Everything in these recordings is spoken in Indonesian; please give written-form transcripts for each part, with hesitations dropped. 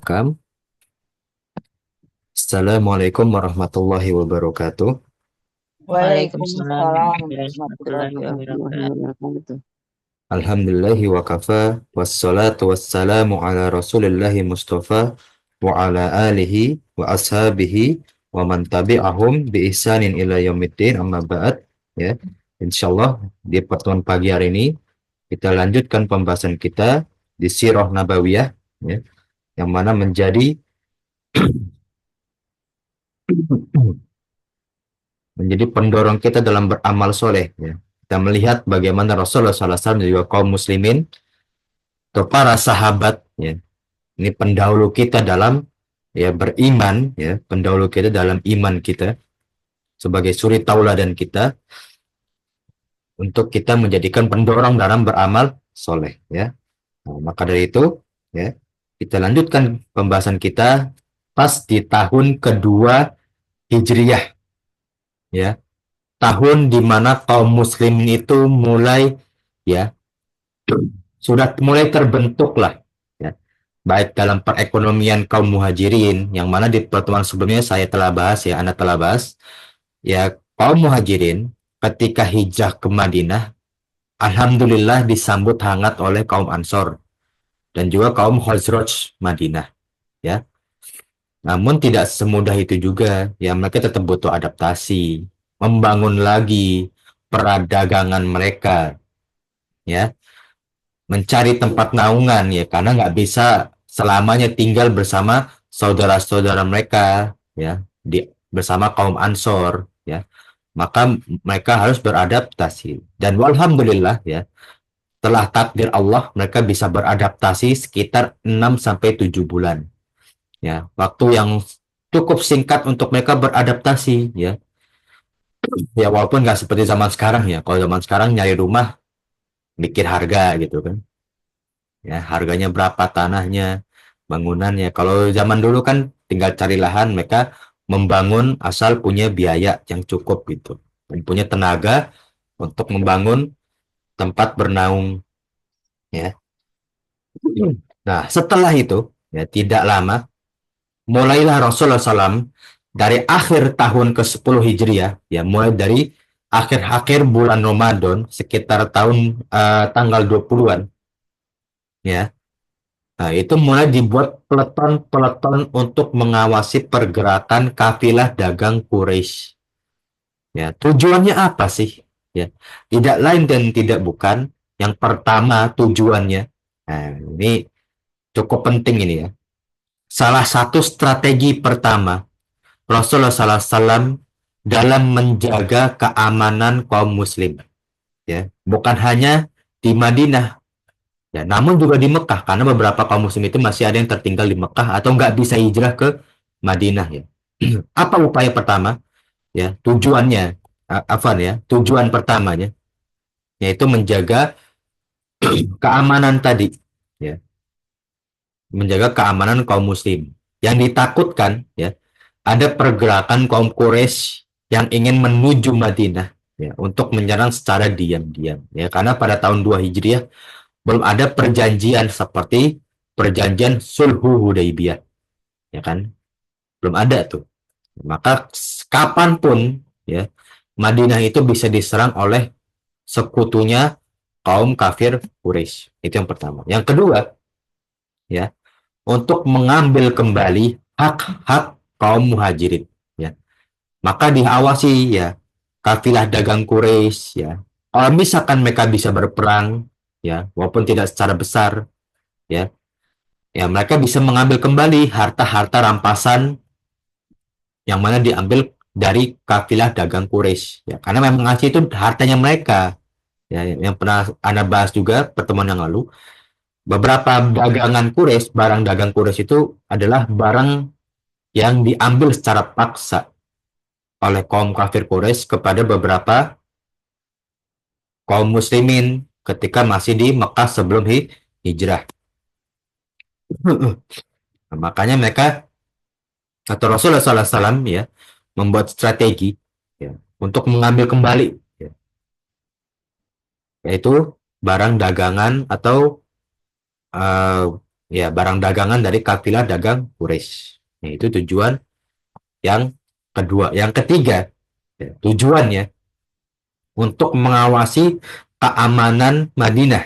Rekam. Assalamualaikum warahmatullahi wabarakatuh. Waalaikumsalam Waalaikumsalam warahmatullahi warahmatullahi wabarakatuh. wabarakatuh. Alhamdulillahi wa kafa. Wassalatu wassalamu ala rasulillahi mustafa. Wa ala alihi wa ashabihi. Wa man tabi'ahum bi ihsanin ila yaumiddin amma ba'd. Ya, insyaallah di pertemuan pagi hari ini kita lanjutkan pembahasan kita di Sirah Nabawiyah, ya, yang mana menjadi pendorong kita dalam beramal soleh. Ya. Kita melihat bagaimana Rasulullah SAW dan juga kaum muslimin atau para sahabat, ya, ini pendahulu kita dalam ya beriman, ya, pendahulu kita dalam iman kita sebagai suri tauladan kita untuk kita menjadikan pendorong dalam beramal soleh. Ya. Nah, maka dari itu, ya, kita lanjutkan pembahasan kita pas di tahun kedua Hijriyah, ya, tahun di mana kaum muslimin itu mulai, ya, sudah mulai terbentuk lah, ya, baik dalam perekonomian kaum muhajirin yang mana di pertemuan sebelumnya saya telah bahas, ya, Anda telah bahas, ya, kaum muhajirin ketika hijrah ke Madinah alhamdulillah disambut hangat oleh kaum Ansor dan juga kaum Khazraj Madinah, ya. Namun tidak semudah itu juga, ya, mereka tetap butuh adaptasi, membangun lagi perdagangan mereka, ya, mencari tempat naungan, ya, karena nggak bisa selamanya tinggal bersama saudara-saudara mereka, ya, bersama kaum Ansor, ya, maka mereka harus beradaptasi dan walhamdulillah, ya, telah takdir Allah mereka bisa beradaptasi sekitar 6 sampai 7 bulan, ya, waktu yang cukup singkat untuk mereka beradaptasi, ya. Ya walaupun nggak seperti zaman sekarang, ya, kalau zaman sekarang nyari rumah mikir harga gitu kan, ya, harganya berapa tanahnya, bangunannya. Kalau zaman dulu kan tinggal cari lahan, mereka membangun asal punya biaya yang cukup gitu dan punya tenaga untuk membangun tempat bernaung, ya. Nah, setelah itu, ya, tidak lama mulailah Rasulullah SAW dari akhir tahun ke-10 Hijriah, ya, mulai dari akhir-akhir bulan Ramadan sekitar tahun tanggal 20-an, ya. Nah, itu mulai dibuat peleton-peleton untuk mengawasi pergerakan kafilah dagang Quraisy. Ya, tujuannya apa sih? Ya, tidak lain dan tidak bukan. Yang pertama tujuannya, nah, ini cukup penting ini, ya. Salah satu strategi pertama Rasulullah SAW dalam menjaga keamanan kaum muslim, ya, bukan hanya di Madinah, ya, namun juga di Mekah, karena beberapa kaum muslim itu masih ada yang tertinggal di Mekah atau nggak bisa hijrah ke Madinah, ya. Apa upaya pertama? Ya, tujuannya, Afan, ya, tujuan pertamanya yaitu menjaga keamanan tadi, ya, menjaga keamanan kaum muslim. Yang ditakutkan, ya, ada pergerakan kaum Quraisy yang ingin menuju Madinah, ya, untuk menyerang secara diam-diam, ya, karena pada tahun 2 Hijriah belum ada perjanjian seperti perjanjian Sulhu Hudaybiyah, ya kan, belum ada tuh, maka kapanpun, ya, Madinah itu bisa diserang oleh sekutunya kaum kafir Quraisy. Itu yang pertama. Yang kedua, ya, untuk mengambil kembali hak-hak kaum muhajirin, ya, maka diawasi, ya, kafilah dagang Quraisy, ya, kalau misalkan mereka bisa berperang, ya, walaupun tidak secara besar, ya, ya, mereka bisa mengambil kembali harta-harta rampasan yang mana diambil dari kafilah dagang Quraisy, ya, karena memang ngasih itu hartanya mereka, ya, yang pernah Anda bahas juga pertemuan yang lalu, beberapa dagangan Quraisy, barang dagang Quraisy itu adalah barang yang diambil secara paksa oleh kaum kafir Quraisy kepada beberapa kaum muslimin ketika masih di Mekah sebelum hijrah. Nah, makanya mereka atau Rasulullah SAW, ya, membuat strategi, ya, untuk mengambil kembali, ya, yaitu barang dagangan atau ya barang dagangan dari kafilah dagang Quraisy. Nah, itu tujuan yang kedua. Yang ketiga, ya, tujuannya untuk mengawasi keamanan Madinah.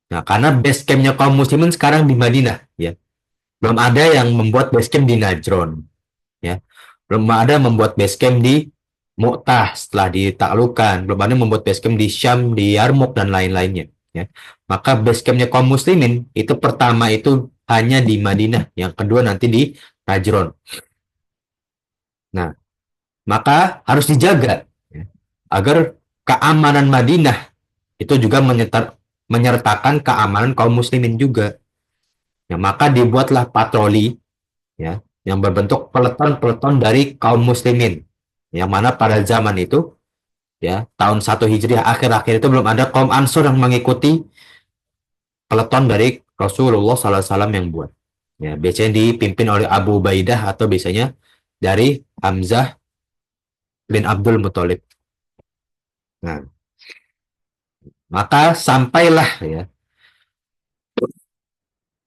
Nah, karena base camp-nya kaum muslimin sekarang di Madinah, ya. Belum ada yang membuat base camp di Najron, ya. Belum ada membuat base camp di Mu'tah setelah ditaklukkan, belum ada membuat base camp di Syam, di Yarmouk dan lain-lainnya, ya. Maka base camp-nya kaum muslimin itu pertama itu hanya di Madinah, yang kedua nanti di Najron. Nah, maka harus dijaga, ya, agar keamanan Madinah itu juga menyertakan keamanan kaum muslimin juga. Ya, maka dibuatlah patroli, ya, yang berbentuk peleton-peleton dari kaum muslimin. Yang mana pada zaman itu, ya, tahun 1 Hijriah akhir-akhir itu belum ada kaum Ansor yang mengikuti peleton dari Rasulullah SAW yang buat. Ya, biasanya dipimpin oleh Abu Ubaidah atau biasanya dari Hamzah bin Abdul Muthalib. Nah, maka sampailah, ya,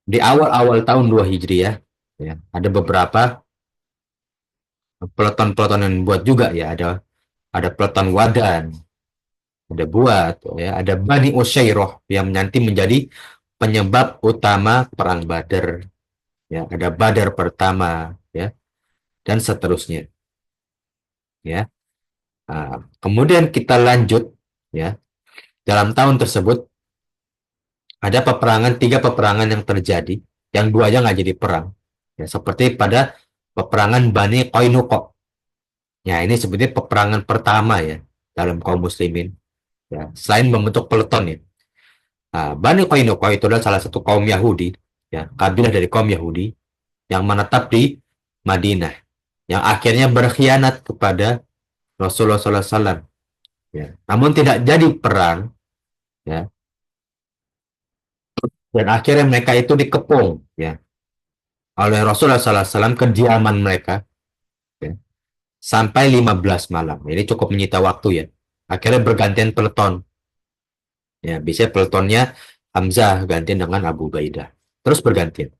di awal-awal tahun 2 Hijriah, ya, ada beberapa peleton-peleton yang buat juga, ya, ada peleton Wadan, ada buat, ya, ada Bani Usyairoh yang nanti menjadi penyebab utama perang Badar, ya, ada Badar pertama, ya, dan seterusnya, ya. Nah, kemudian kita lanjut, ya, dalam tahun tersebut ada peperangan, 3 peperangan yang terjadi, yang 2-nya nggak jadi perang, ya, seperti pada peperangan Bani Qainuqa. Ya, ini sebetulnya peperangan pertama, ya, dalam kaum muslimin, ya, selain membentuk peleton, ya. Nah, Bani Qainuqa itu adalah salah satu kaum Yahudi, ya, kabilah dari kaum Yahudi yang menetap di Madinah, yang akhirnya berkhianat kepada Rasulullah SAW. Ya. Namun tidak jadi perang, ya, dan akhirnya mereka itu dikepung, ya, oleh Rasulullah SAW, kediaman mereka, ya, sampai 15 malam. Ini cukup menyita waktu, ya. Akhirnya bergantian peleton. Ya, bisa peletonnya Hamzah gantian dengan Abu Ubaidah. Terus bergantian,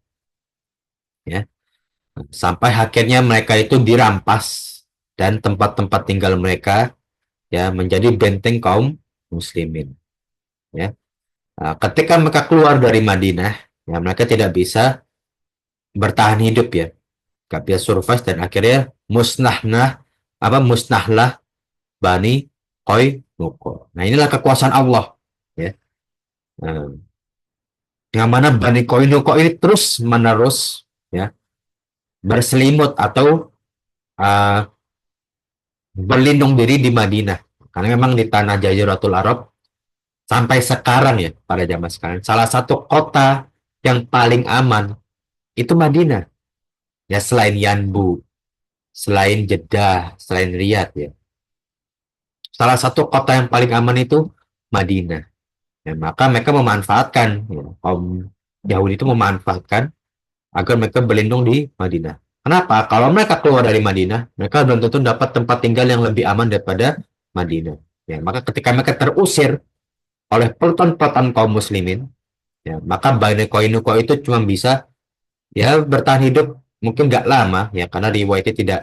ya. Sampai akhirnya mereka itu dirampas dan tempat-tempat tinggal mereka, ya, menjadi benteng kaum muslimin, ya. Nah, ketika mereka keluar dari Madinah, ya, mereka tidak bisa bertahan hidup, ya, gak bisa survive, dan akhirnya musnahlah Bani Qainuqa. Nah, inilah kekuasaan Allah, ya. Nah, yang mana Bani Qainuqa ini terus menerus, ya, berselimut atau uh, berlindung diri di Madinah, karena memang di tanah Jaziratul Arab sampai sekarang, ya, pada zaman sekarang salah satu kota yang paling aman itu Madinah, ya, selain Yanbu, selain Jeddah, selain Riyadh, ya, salah satu kota yang paling aman itu Madinah. Ya, maka mereka memanfaatkan, ya, kaum Yahudi itu memanfaatkan agar mereka berlindung di Madinah. Kenapa? Kalau mereka keluar dari Madinah, mereka belum tentu dapat tempat tinggal yang lebih aman daripada Madinah. Ya, maka ketika mereka terusir oleh peleton-peleton kaum muslimin, ya, maka Bani Qainuqa itu cuma bisa, ya, bertahan hidup mungkin nggak lama, ya, karena riwayatnya tidak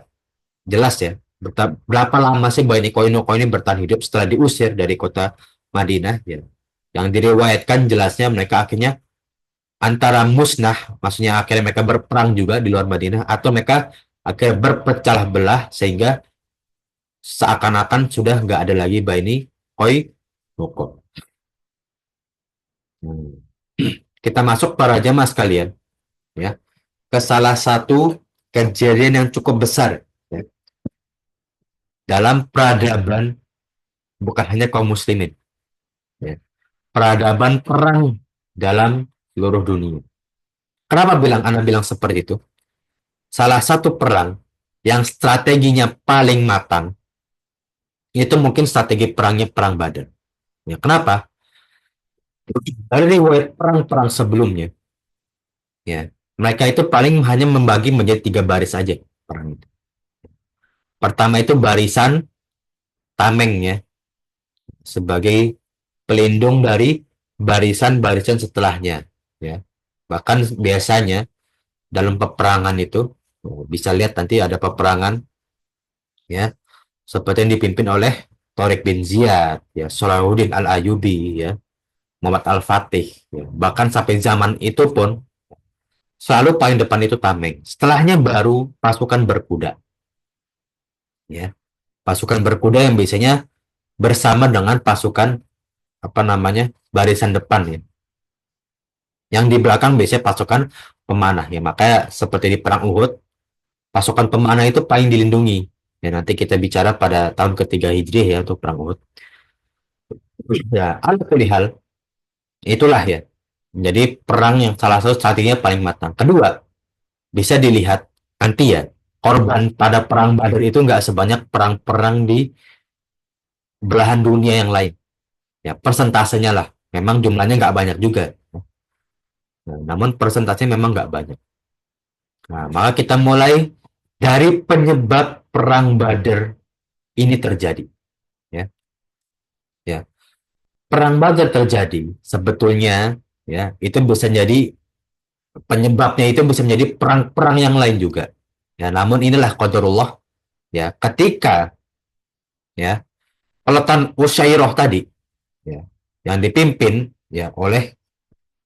jelas, ya. Berapa lama sih Bani Qainuqa ini bertahan hidup setelah diusir dari kota Madinah, ya. Yang diriwayatkan jelasnya mereka akhirnya antara musnah, maksudnya akhirnya mereka berperang juga di luar Madinah, atau mereka akhirnya berpecah belah sehingga seakan-akan sudah nggak ada lagi Bani Qainuqa. Hmm. Kita masuk para jamaah sekalian, ya, ke salah satu kejadian yang cukup besar, ya, dalam peradaban bukan hanya kaum muslimin, ya, peradaban perang dalam seluruh dunia. Kenapa Anda bilang seperti itu? Salah satu perang yang strateginya paling matang itu mungkin strategi perangnya perang Badar. Ya, kenapa? Dari riwayat perang-perang sebelumnya, ya, mereka itu paling hanya membagi menjadi 3 baris aja perang itu. Pertama itu barisan tameng, ya, sebagai pelindung dari barisan-barisan setelahnya, ya. Bahkan biasanya dalam peperangan itu bisa lihat nanti ada peperangan ya seperti yang dipimpin oleh Tariq bin Ziyad, ya, Salahuddin Al-Ayyubi, ya, Muhammad Al-Fatih. Ya. Bahkan sampai zaman itu pun selalu paling depan itu Tameng. Setelahnya baru pasukan berkuda. Ya. Pasukan berkuda yang biasanya bersama dengan pasukan apa namanya barisan depan ya. Yang di belakang biasanya pasukan pemanah ya. Makanya seperti di perang Uhud, pasukan pemanah itu paling dilindungi. Ya, nanti kita bicara pada tahun ketiga Hijriah ya untuk perang Uhud. Ya, ala hal itulah ya. Jadi perang yang salah satu strateginya paling matang. Kedua, bisa dilihat nanti ya, korban pada perang Badar itu nggak sebanyak perang-perang di belahan dunia yang lain. Ya, persentasenya lah. Memang jumlahnya nggak banyak juga. Nah, namun persentasenya memang nggak banyak. Nah, maka kita mulai dari penyebab perang Badar ini terjadi. Ya, ya. Perang Badar terjadi sebetulnya ya itu bisa jadi penyebabnya itu bisa menjadi perang-perang yang lain juga. Ya, namun inilah qadarullah ya ketika ya peleton Utsairoh tadi ya yang dipimpin ya oleh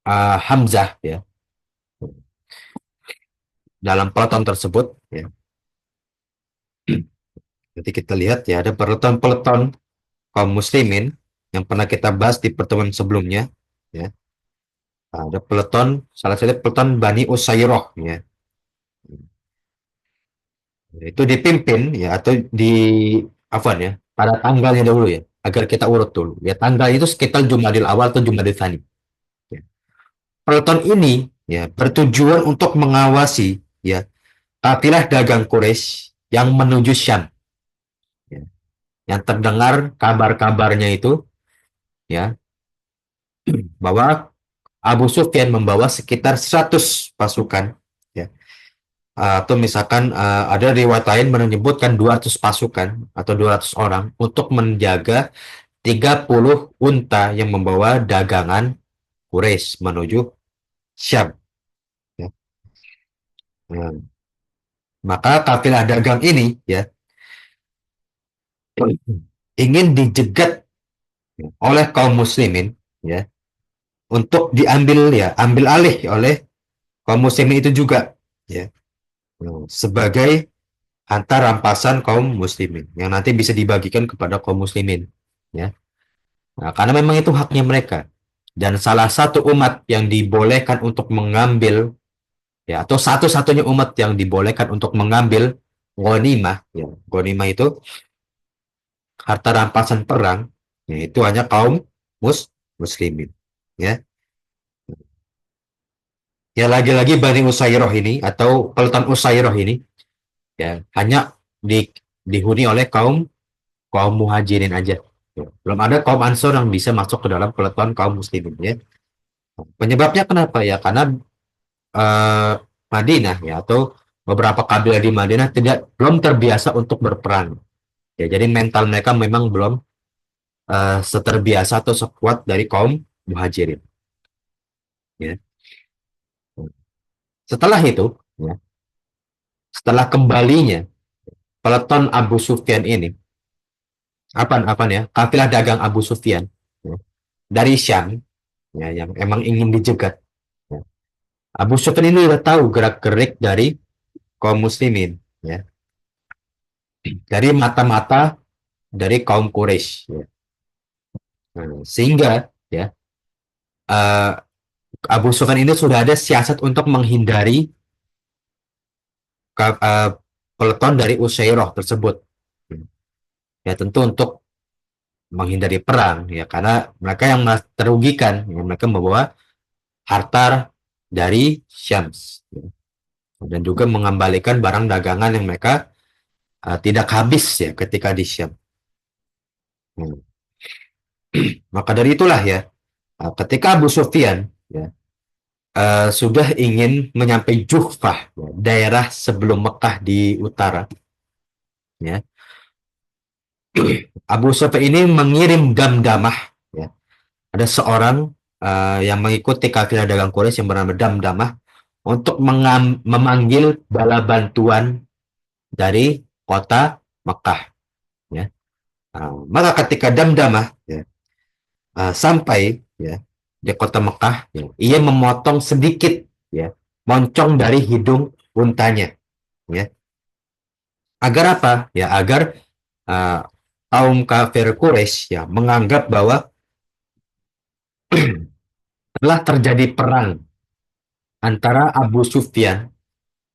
Hamzah ya dalam peleton tersebut ya. Jadi kita lihat ya ada peleton-peleton kaum muslimin yang pernah kita bahas di pertemuan sebelumnya ya. Ada peleton salah satu peleton Bani Utsairoh ya. Itu dipimpin ya atau di afwan ya pada tanggalnya dahulu ya agar kita urut dulu ya tanggal itu sekitar Jumadil awal atau Jumadil Tsani ya. Peloton ini ya bertujuan untuk mengawasi ya kafilah dagang Quraisy yang menuju Syam ya. Yang terdengar kabar-kabarnya itu ya bahwa Abu Sufyan membawa sekitar 100 pasukan ya. Atau misalkan ada riwayat lain menyebutkan 200 pasukan atau 200 orang untuk menjaga 30 unta yang membawa dagangan Quraisy menuju Syam. Ya. Nah, maka kafilah dagang ini ya ingin dijegat oleh kaum muslimin ya untuk diambil ya ambil alih oleh kaum muslimin itu juga ya sebagai antar rampasan kaum muslimin yang nanti bisa dibagikan kepada kaum muslimin ya. Nah, karena memang itu haknya mereka dan salah satu umat yang dibolehkan untuk mengambil ya atau satu-satunya umat yang dibolehkan untuk mengambil ghanimah ya ghanimah itu harta rampasan perang yaitu hanya kaum muslimin ya ya lagi-lagi Bani Utsairoh ini atau Sultan Utsairoh ini ya hanya dihuni oleh kaum kaum muhajirin aja ya. Belum ada kaum ansor yang bisa masuk ke dalam peleton kaum muslimin ya penyebabnya kenapa ya karena eh, Madinah ya atau beberapa kabilah di Madinah belum terbiasa untuk berperang ya jadi mental mereka memang belum seterbiasa atau sekuat dari kaum muhajirin ya. Setelah itu ya, setelah kembalinya peleton Abu Sufyan ini apa ya kafilah dagang Abu Sufyan ya, dari Syam ya, yang emang ingin dijegat ya. Abu Sufyan ini udah tahu gerak-gerik dari kaum muslimin ya dari mata-mata dari kaum Quraisy ya. Nah, sehingga ya uh, Abu Sufyan ini sudah ada siasat untuk menghindari uh, peleton dari Utsairoh tersebut ya tentu untuk menghindari perang ya karena mereka yang terugikan ya, mereka membawa harta dari Syams ya. Dan juga mengembalikan barang dagangan yang mereka tidak habis ya ketika di Syam. Hmm. Maka dari itulah ya ketika Abu Sufyan ya, sudah ingin menyampai Juhfah ya, daerah sebelum Mekah di utara ya Abu Sufyan ini mengirim damdamah ya ada seorang yang mengikuti kafilah dagang Quraisy yang bernama Damdamah untuk memanggil bala bantuan dari kota Mekah. Ya. Maka ketika Damdamah ya, sampai ya, di kota Mekah, ya, ia memotong sedikit ya, moncong dari hidung untanya. Ya. Agar apa? Ya, agar uh, kaum kafir Quraisy ya menganggap bahwa telah terjadi perang antara Abu Sufyan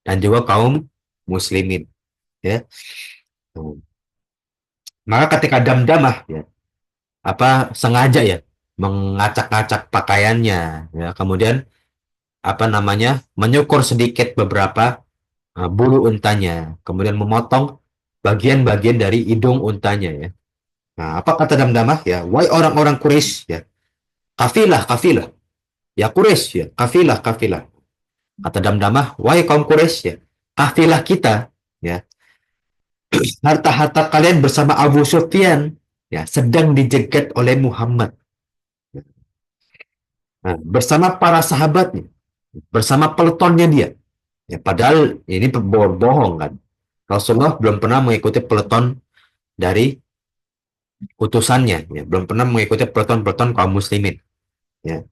dan juga kaum muslimin. Ya. Maka ketika Damdamah ya, apa sengaja ya mengacak-acak pakaiannya ya, kemudian apa namanya menyukur sedikit beberapa bulu untanya, kemudian memotong bagian-bagian dari hidung untanya ya. Nah, apa kata Damdamah ya? Wahai orang-orang Quraisy ya, kafilah, kafilah. Ya Quraisy ya, kafilah, kafilah. Kata Damdamah, wahai kaum Quraisy ya, kafilah kita ya, harta-harta kalian bersama Abu Sufyan ya sedang dijegat oleh Muhammad. Nah, bersama para sahabatnya, bersama peletonnya dia. Ya, padahal ini bohong kan. Rasulullah belum pernah mengikuti peleton dari utusannya, ya, belum pernah mengikuti peleton-peleton kaum muslimin. Ya.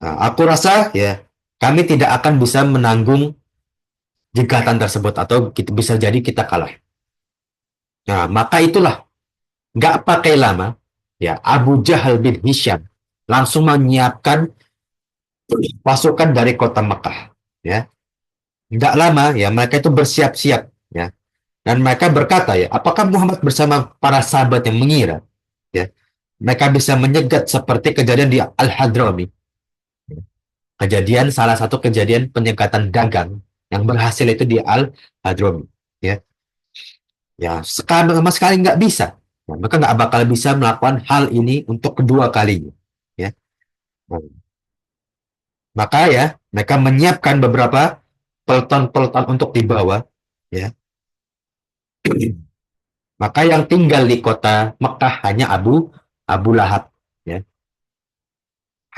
Nah, aku rasa ya kami tidak akan bisa menanggung jegatan tersebut atau kita, bisa jadi kita kalah. Nah, maka itulah nggak pakai lama, ya Abu Jahal bin Hisham langsung menyiapkan pasukan dari kota Mekah. Ya, nggak lama ya mereka itu bersiap-siap. Ya, dan mereka berkata ya, apakah Muhammad bersama para sahabat yang mengira ya mereka bisa menyegat seperti kejadian di Al-Hadrami. Kejadian salah satu kejadian penyegatan dagang yang berhasil itu di Al-Hadrami. Ya, ya sekarang sama sekali nggak bisa. Ya, mereka nggak bakal bisa melakukan hal ini untuk kedua kalinya. Ya, maka ya mereka menyiapkan beberapa peleton-peleton untuk dibawa. Ya, maka yang tinggal di kota Mekah hanya Abu Lahab. Ya,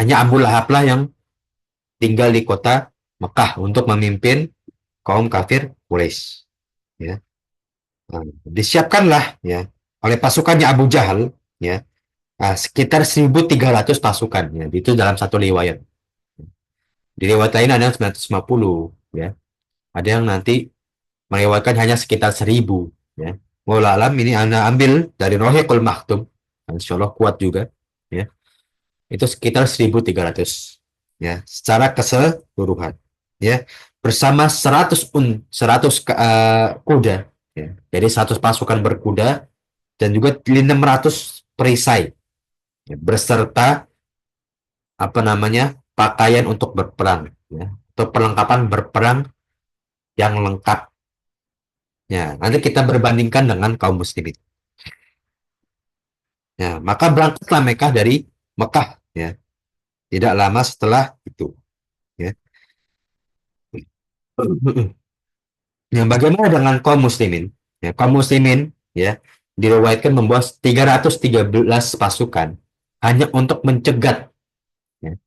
hanya Abu Lahab lah yang tinggal di kota Mekah untuk memimpin kaum kafir Quraisy. Ya. Nah, disiapkanlah ya oleh pasukannya Abu Jahal ya sekitar 1.300 pasukan ya. Itu dalam satu riwayat. Di riwayat lain ada yang 950 ya. Ada yang nanti melewatkan hanya sekitar 1.000 ya. Wallah alam ini Anda ambil dari Rohiqul Maktum. Insya Allah kuat juga ya. Itu sekitar 1.300 ya secara keseluruhan ya bersama 100 kuda ya. Jadi 100 pasukan berkuda dan juga 600 perisai ya, beserta apa namanya pakaian untuk berperang ya atau perlengkapan berperang yang lengkap ya. Nanti kita berbandingkan dengan kaum muslimin ya. Maka berangkatlah mereka dari Mekah ya tidak lama setelah itu ya. Yang bagaimana dengan kaum muslimin? Ya, kaum muslimin ya diriwayatkan membawa 313 pasukan hanya untuk mencegat. Ya.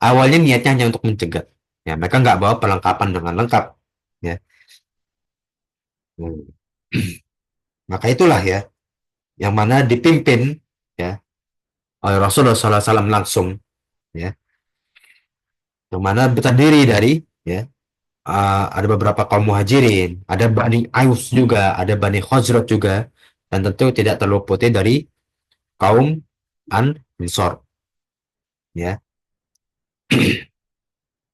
Awalnya niatnya hanya untuk mencegat. Ya, mereka nggak bawa perlengkapan dengan lengkap. Ya. Hmm. Maka itulah ya yang mana dipimpin ya oleh Rasulullah SAW langsung. Ya, yang mana terdiri dari ya ada beberapa kaum muhajirin, ada Bani Aus juga, ada Bani Khazraj juga, dan tentu tidak terluput dari kaum Ansor. Ya,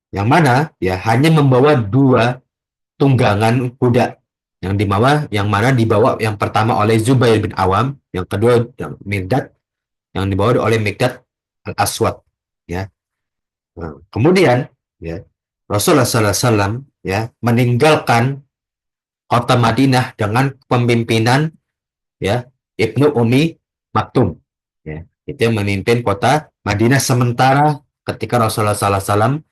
yang mana ya hanya membawa 2 tunggangan kuda yang mana dibawa yang pertama oleh Zubair bin Awam, yang kedua yang Mirdad, yang dibawa oleh Miqdad Al-Aswad. Ya, nah, kemudian ya Rasulullah SAW ya meninggalkan kota Madinah dengan pemimpinan ya Ibnu Umi Maktum ya itu yang memimpin kota Madinah sementara ketika Rasulullah SAW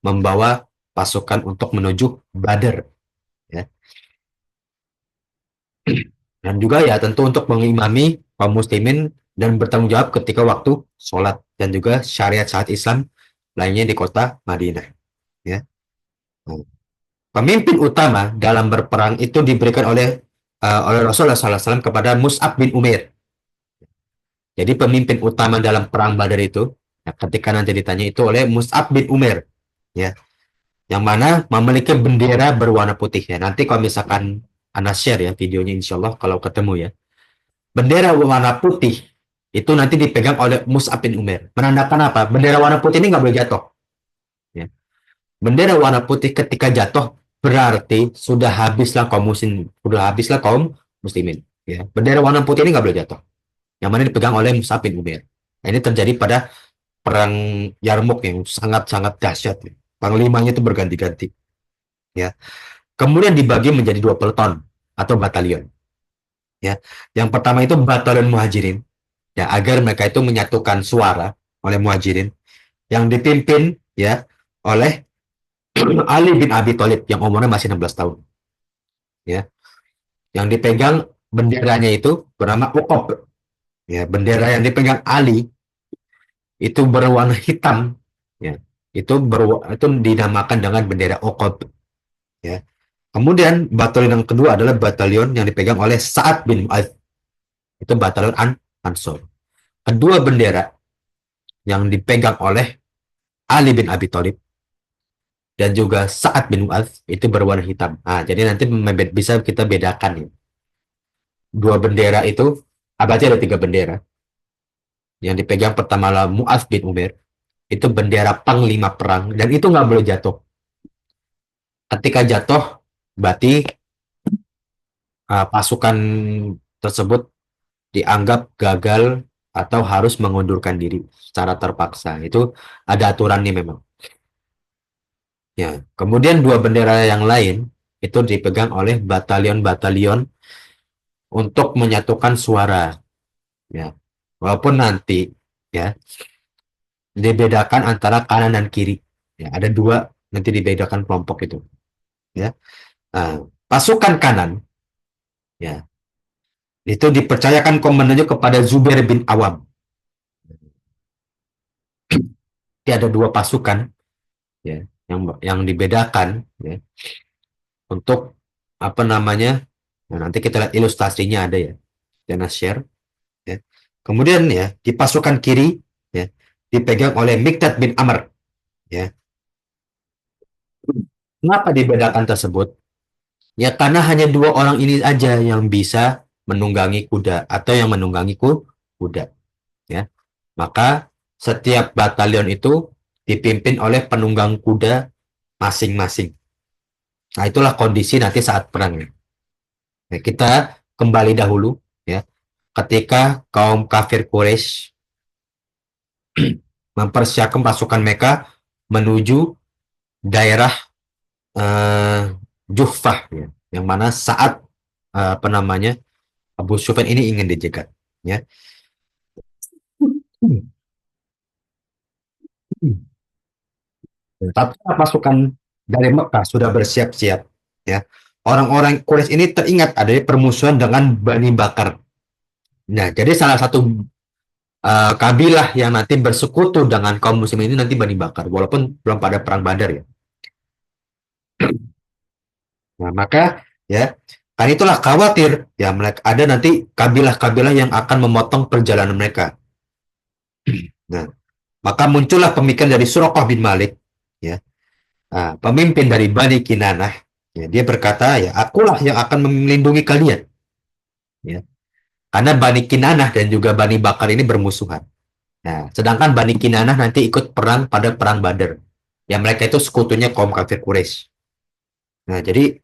membawa pasukan untuk menuju Badar ya dan juga ya tentu untuk mengimami kaum muslimin dan bertanggung jawab ketika waktu sholat dan juga syariat Islam lainnya di kota Madinah. Ya. Nah, pemimpin utama dalam berperang itu diberikan oleh Rasulullah SAW kepada Mus'ab bin Umair. Jadi pemimpin utama dalam perang Badar itu, ya, ketika nanti ditanya itu oleh Mus'ab bin Umair, ya, yang mana memiliki bendera berwarna putih. Ya. Nanti kalau misalkan Anda share ya videonya, insya Allah kalau ketemu ya. Bendera warna putih itu nanti dipegang oleh Mus'ab bin Umair. Menandakan apa? Bendera warna putih ini nggak boleh jatuh. Ya. Bendera warna putih ketika jatuh berarti sudah habislah kaum muslimin. Ya. Bendera warna putih ini nggak boleh jatuh. Yang mana dipegang oleh Mus'ab bin Umair. Nah, ini terjadi pada perang Yarmuk yang sangat-sangat dahsyat. Ya. Panglimanya itu berganti-ganti. Ya. Kemudian dibagi menjadi 2 peleton atau batalion. Ya. Yang pertama itu batalion muhajirin. Ya, agar mereka itu menyatukan suara oleh muhajirin yang dipimpin ya oleh Ali bin Abi Thalib yang umurnya masih 16 tahun. Ya. Yang dipegang benderanya itu bernama Uqab. Ya, bendera yang dipegang Ali itu berwarna hitam. Ya. Itu dinamakan dengan bendera Uqab. Ya. Kemudian batalion yang kedua adalah batalion yang dipegang oleh Sa'ad bin Mu'adz. Itu batalion Ansor. Kedua bendera yang dipegang oleh Ali bin Abi Thalib dan juga Sa'ad bin Mu'adz itu berwarna hitam. Nah, jadi nanti bisa kita bedakan ya. Dua bendera itu, berarti ada 3 bendera. Yang dipegang pertama adalah Mu'adz bin Umair. Itu bendera panglima perang dan itu nggak boleh jatuh. Ketika jatuh, berarti pasukan tersebut dianggap gagal atau harus mengundurkan diri secara terpaksa. Itu ada aturannya memang. Ya, kemudian 2 bendera yang lain itu dipegang oleh batalion-batalion untuk menyatukan suara. Ya, walaupun nanti ya dibedakan antara kanan dan kiri. Ya, ada 2 nanti dibedakan kelompok itu. Ya, pasukan kanan ya itu dipercayakan komandannya kepada Zubair bin Awam. Jadi ada 2 pasukan ya yang dibedakan ya untuk apa namanya. Nah, nanti kita lihat ilustrasinya ada ya. Dan share ya. Kemudian ya di pasukan kiri ya dipegang oleh Mikdad bin Amr ya. Kenapa dibedakan tersebut? Ya karena hanya 2 orang ini aja yang bisa menunggangi kuda atau yang menunggangi kuda ya. Maka setiap batalion itu dipimpin oleh penunggang kuda masing-masing. Nah, itulah kondisi nanti saat perang. Ya, kita kembali dahulu ya ketika kaum kafir Quraisy mempersiapkan pasukan mereka menuju daerah Juhfah ya, yang mana saat apa namanya Abu Sufyan ini ingin dijegat ya. Tapi pasukan dari Mekah sudah bersiap-siap ya. Orang-orang Quraisy ini teringat adanya permusuhan dengan Bani Bakar. Nah, jadi salah satu kabilah yang nanti bersekutu dengan kaum muslim ini nanti Bani Bakar, walaupun belum pada perang Badar ya. Nah, maka ya kan itulah khawatir ya mereka ada nanti kabilah-kabilah yang akan memotong perjalanan mereka. Nah, maka muncullah pemikiran dari Suraqah bin Malik ya. Nah, pemimpin dari Bani Kinanah ya, dia berkata ya akulah yang akan melindungi kalian ya. Karena Bani Kinanah dan juga Bani Bakar ini bermusuhan. Nah, sedangkan Bani Kinanah nanti ikut perang pada perang Badar. Ya mereka itu sekutunya kaum kafir Quraisy. Nah, jadi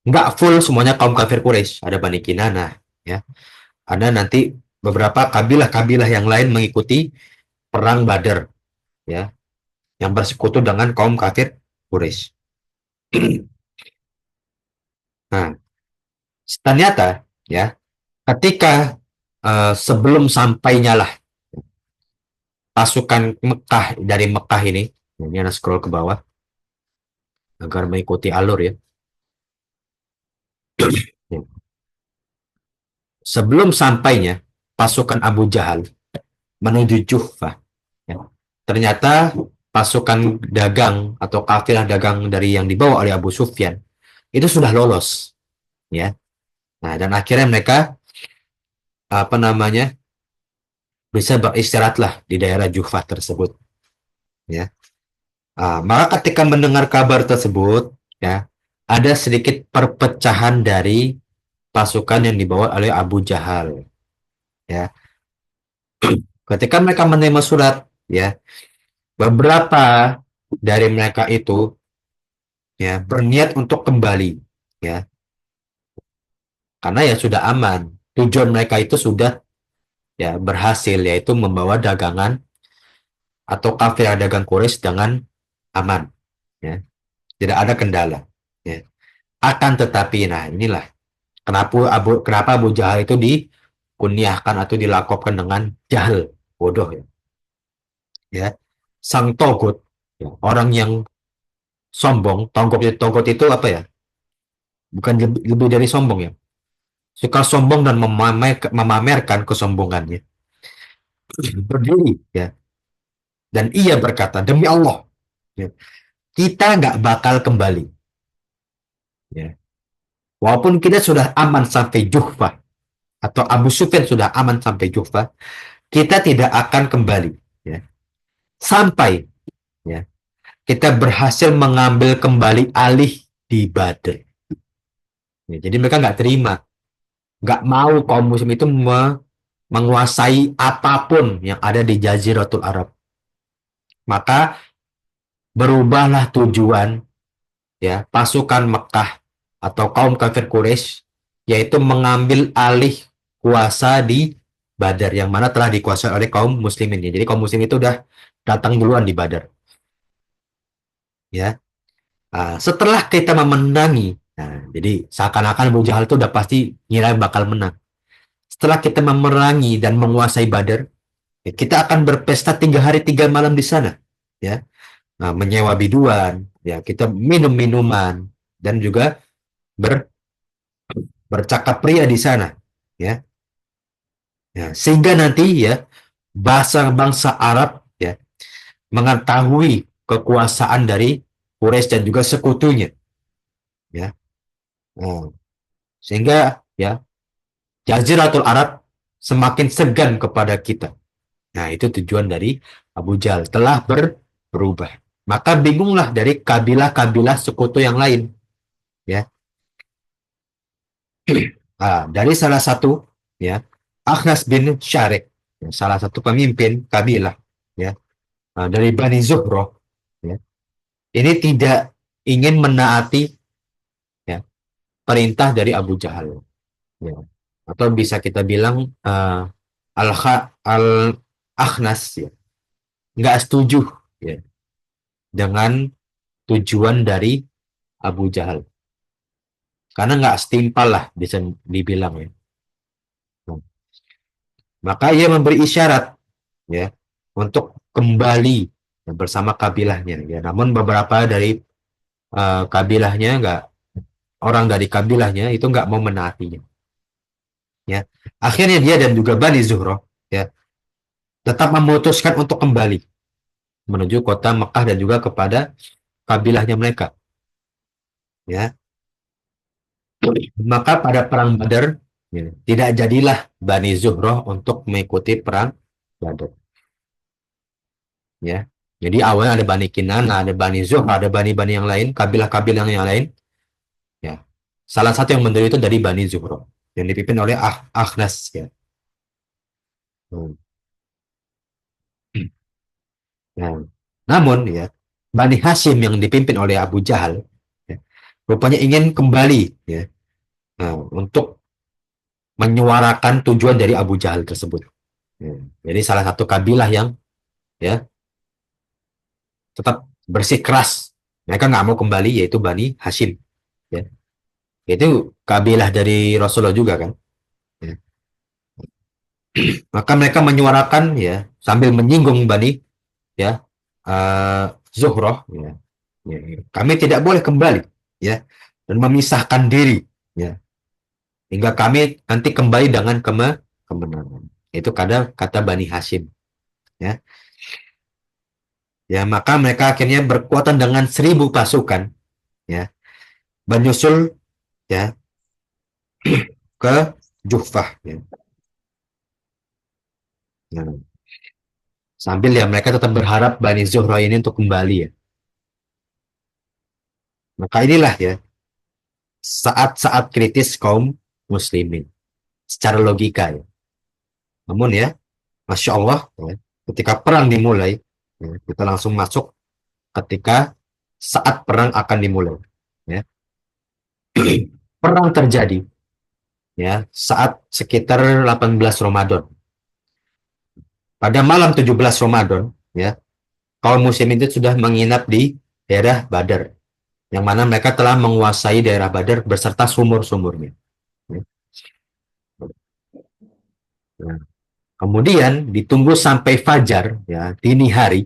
nggak full semuanya kaum kafir Quraisy. Ada Bani Kinanah, ya. Ada nanti beberapa kabilah-kabilah yang lain mengikuti perang Badar, ya, yang bersekutu dengan kaum kafir Quraisy. Nah, ternyata, ya, ketika sebelum sampainya lah pasukan Mekah dari Mekah ini ada scroll ke bawah agar mengikuti alur ya. Sebelum sampainya pasukan Abu Jahal menuju Juhfah, ya, ternyata pasukan dagang atau kafilah dagang dari yang dibawa oleh Abu Sufyan itu sudah lolos, ya. Nah, dan akhirnya mereka apa namanya bisa beristirahatlah di daerah Juhfah tersebut, ya. Maka ketika mendengar kabar tersebut, ya, ada sedikit perpecahan dari pasukan yang dibawa oleh Abu Jahal, ya. Ketika mereka menerima surat, ya, beberapa dari mereka itu, ya, berniat untuk kembali, ya, karena ya sudah aman. Tujuan mereka itu sudah, ya, berhasil, yaitu membawa dagangan atau kafilah dagang Quraisy dengan aman, ya, tidak ada kendala, ya. Akan tetapi, nah inilah kenapa Abu Jahal itu dikunyahkan atau dilakopkan dengan jahil, bodoh, ya, ya. Sang togut, ya, orang yang sombong. Togut itu apa ya, bukan lebih dari sombong, ya, suka sombong dan memamerkan kesombongannya, berdiri, ya, dan ia berkata, demi Allah, ya, kita nggak bakal kembali, ya. Walaupun kita sudah aman sampai Juhfah, atau Abu Sufyan sudah aman sampai Juhfah, kita tidak akan kembali, ya, sampai, ya, kita berhasil mengambil kembali alih di Badr. Ya, jadi mereka nggak terima, nggak mau kaum muslim itu menguasai apapun yang ada di Jaziratul Arab. Maka berubahlah tujuan, ya, pasukan Mekah atau kaum kafir Quraisy, yaitu mengambil alih kuasa di Badar yang mana telah dikuasai oleh kaum muslimin. Jadi kaum muslim itu udah datang duluan di Badar, ya. Setelah kita memenangi, nah, jadi seakan-akan Abu Jahal itu udah pasti ngira bakal menang. Setelah kita memerangi dan menguasai Badar, ya, kita akan berpesta 3 hari 3 malam di sana, ya. Nah, menyewa biduan, ya, kita minum minuman dan juga ber, bercakap pria di sana, ya. Ya, sehingga nanti, ya, bangsa-bangsa Arab, ya, mengetahui kekuasaan dari Quraisy dan juga sekutunya, ya. Nah, sehingga, ya, Jaziratul Arab semakin segan kepada kita. Nah, itu tujuan dari Abu Jahal telah berubah. Maka bingunglah dari kabilah-kabilah sekutu yang lain, ya. Dari salah satu, ya, Akhnas bin Syarek, ya, salah satu pemimpin kabilah, ya, dari Bani Zuhroh, ya. Ini tidak ingin menaati, ya, perintah dari Abu Jahal, ya. Atau bisa kita bilang Al-Akhnas, ya, nggak setuju, ya, dengan tujuan dari Abu Jahal. Karena nggak setimpal lah bisa dibilang, ya. Maka ia memberi isyarat, ya, untuk kembali, ya, bersama kabilahnya, ya. Namun beberapa dari kabilahnya nggak orang dari kabilahnya itu nggak mau menaatinya, ya. Akhirnya dia dan juga Bani Zuhroh, ya, tetap memutuskan untuk kembali menuju kota Mekah dan juga kepada kabilahnya mereka, ya. Maka pada perang Badar, ya, tidak jadilah Bani Zuhroh untuk mengikuti perang Badar, ya. Jadi awalnya ada Bani Kinana, ada Bani Zuhroh, ada Bani-Bani yang lain, kabilah-kabilah yang lain, ya. Salah satu yang mendiri itu dari Bani Zuhroh yang dipimpin oleh Akhnas, ya. Hmm. Nah, namun, ya, Bani Hashim yang dipimpin oleh Abu Jahal, ya, rupanya ingin kembali, ya, nah, untuk menyuarakan tujuan dari Abu Jahal tersebut. Ya. Jadi salah satu kabilah yang, ya, tetap bersikeras mereka nggak mau kembali yaitu Bani Hashim, ya. Itu kabilah dari Rasulullah juga kan. Ya. Maka mereka menyuarakan, ya, sambil menyinggung Bani, ya, Zuhroh, ya, ya, kami tidak boleh kembali, ya, dan memisahkan diri, ya, hingga kami nanti kembali dengan kemenangan. Itu kata kata Bani Hashim, ya. Ya, maka mereka akhirnya berkuatan dengan 1.000 pasukan, ya, menyusul, ya, ke Juhfah, ya. Nah, sambil ya mereka tetap berharap Bani Zuhra ini untuk kembali, ya. Maka inilah ya saat-saat kritis kaum muslimin secara logika, ya. Namun ya, Masya Allah, ya, ketika perang dimulai, ya, kita langsung masuk ketika saat perang akan dimulai. Ya. Perang terjadi ya saat sekitar 18 Ramadan. Pada malam 17 Ramadan, ya, kaum muslimin itu sudah menginap di daerah Badar, yang mana mereka telah menguasai daerah Badar beserta sumur-sumurnya. Ya. Nah, kemudian ditunggu sampai fajar, ya, dini hari,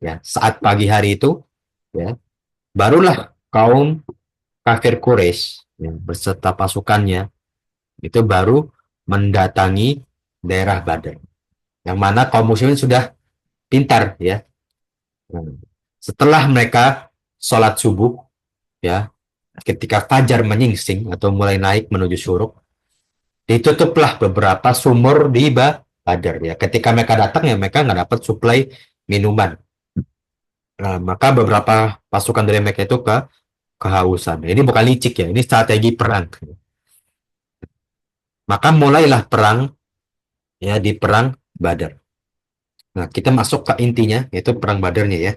ya, saat pagi hari itu, ya, barulah kaum kafir Quraisy, ya, beserta pasukannya itu baru mendatangi daerah Badar, yang mana kaum muslimin sudah pintar, ya. Setelah mereka sholat subuh, ya, ketika fajar menyingsing atau mulai naik menuju syuruk, ditutuplah beberapa sumur di Badar, ya. Ketika mereka datang ya mereka nggak dapat suplai minuman. Nah, maka beberapa pasukan dari mereka itu kehausan. Ini bukan licik, ya, ini strategi perang. Maka mulailah perang, ya, di perang Badar. Nah, kita masuk ke intinya, yaitu perang Badarnya, ya.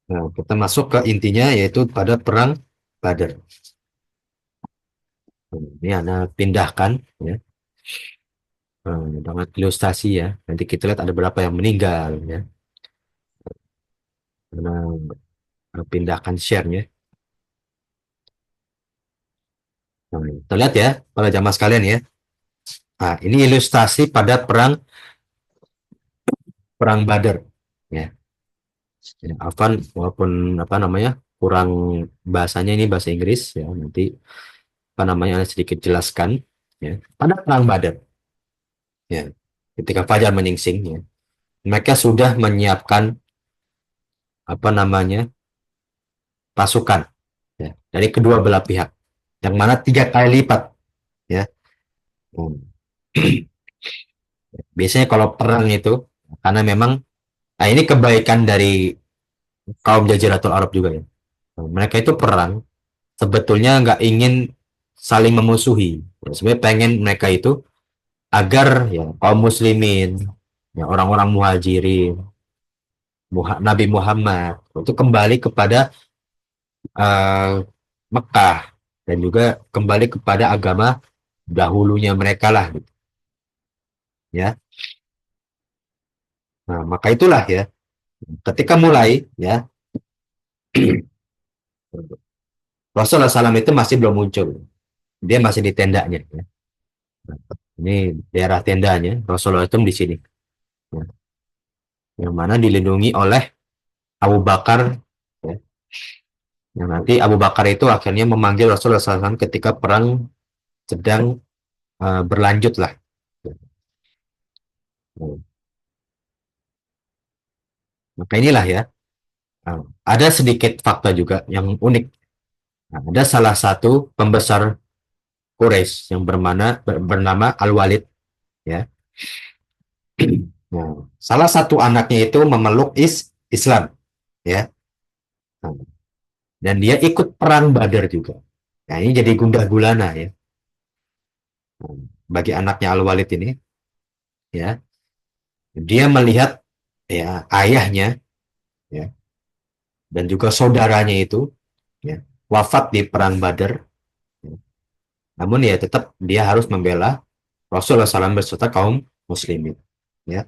Nah, kita masuk ke intinya, yaitu pada perang Badar. Ini Anda pindahkan, ya, dengan ilustrasi, ya. Nanti kita lihat ada berapa yang meninggal, ya. Nah, pindahkan share-nya. Nah, kita lihat ya, para jamaah sekalian, ya. Nah, ini ilustrasi pada perang perang Badar, ya. Ya, Afan, walaupun apa namanya kurang bahasanya ini bahasa Inggris, ya, nanti apa namanya Anda sedikit jelaskan, ya. Pada perang Badar, ya, ketika fajar menyingsing, ya, mereka sudah menyiapkan apa namanya pasukan, ya, dari kedua belah pihak, yang mana 3 kali lipat, ya. Hmm. Biasanya kalau perang itu, karena memang, nah, ini kebaikan dari kaum Jaziratul Arab juga, ya. Mereka itu perang sebetulnya nggak ingin saling memusuhi. Sebenarnya pengen mereka itu agar ya kaum muslimin, ya, orang-orang muhajirin, Nabi Muhammad itu kembali kepada uh, Mekah dan juga kembali kepada agama dahulunya mereka lah, gitu, ya. Nah, maka itulah ya ketika mulai, ya, Rasulullah SAW itu masih belum muncul, dia masih di tendanya, ya. Nah, ini daerah tendanya Rasulullah itu di sini, ya, yang mana dilindungi oleh Abu Bakar, ya. Yang nanti Abu Bakar itu akhirnya memanggil Rasulullah SAW ketika perang sedang berlanjut lah. Nah, maka inilah ya, ada sedikit fakta juga yang unik. Nah, ada salah satu pembesar Quraisy yang bernama Al-Walid, ya. Nah, salah satu anaknya itu memeluk Islam, ya. Nah, dan dia ikut perang Badar juga. Nah, ini jadi gundah gulana, ya. Nah, bagi anaknya Al-Walid ini, ya, dia melihat, ya, ayahnya, ya, dan juga saudaranya itu, ya, wafat di perang Badar, ya. Namun ya tetap dia harus membela Rasulullah SAW beserta kaum muslimin, ya.